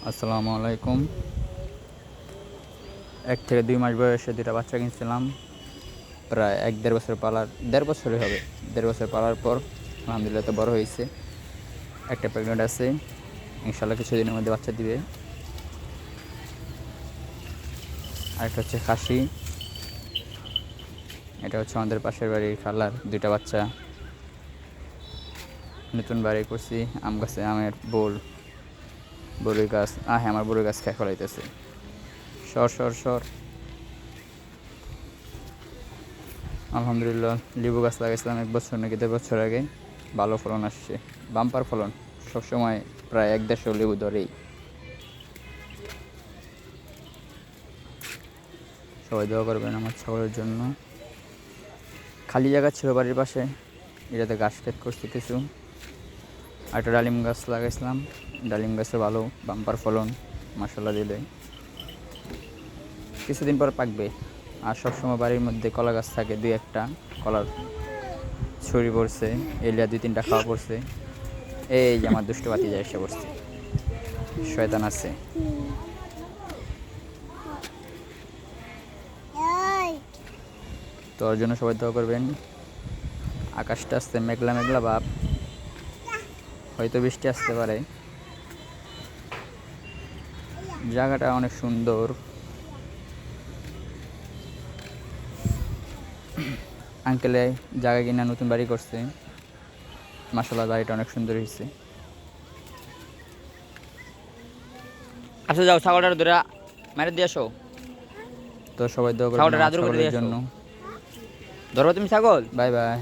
আসসালামু আলাইকুম। 1 থেকে 2 মাস বয়সে 2টা বাচ্চা কিনছিলাম। প্রায় 1-1.5 বছর পালার, 1.5 বছরই হবে। 1.5 বছর পালার পর আলহামদুলিল্লাহ তো বড় হয়েছে। একটা প্রেগনেন্ট আছে, ইনশাল্লাহ কিছুদিনের মধ্যে বাচ্চা দিবে। আরেকটা হচ্ছে খাসি। এটা হচ্ছে আমাদের পাশের বাড়ির খালার 2টা বাচ্চা। নতুন বাড়ি করছি, আম গাছে আমের বড়ই গাছ। হ্যাঁ, আমার বড়ই গাছ খেয়ে ফেলাইতেছে। সর সর সর। আলহামদুলিল্লাহ লেবু গাছ লাগাইছিলাম 1 বছর নাকি 1.5 বছর আগে। ভালো ফলন আসছে, বাম্পার ফলন। সবসময় প্রায় 1-1.5 লেবু ধরেই। সবাই দোয়া করবেন আমার ছাগলের জন্য। খালি জায়গা ছিল বাড়ির পাশে, এটাতে ঘাস ক্ষেত করছি কিছু। আর একটা ডালিম গাছ লাগাইছিলাম, ডালিম গাছে ভালো বাম্পার ফলন মাশাআল্লাহ দিলে। কিছুদিন পর পাকবে। আর সবসময় বাড়ির মধ্যে কলা গাছ থাকে, 2-1টা কলার ছড়ি পড়ছে, এলিয়া 2-3টা খাওয়া পড়ছে। এই যে আমার দুষ্ট বাতি যায় এসে পড়ছে, শয়তান আছে। তো ওর জন্য সবাই দোয়া করবেন। আকাশটা আসছে মেঘলা মেঘলা ভাব, হয়তো বৃষ্টি আসতে পারে। জায়গাটা অনেক সুন্দর। আঙ্কেলে জায়গা কিনা নতুন বাড়ি করছে, মাশাআল্লাহ বাড়িটা অনেক সুন্দর হয়েছে। আচ্ছা যাও, ছাগলটা ধরে মেরে দিয়ে আসো। তো সবাই দোয়া করবেন আমার ছাগলের জন্য। ধরো তুমি ছাগল। Bye bye.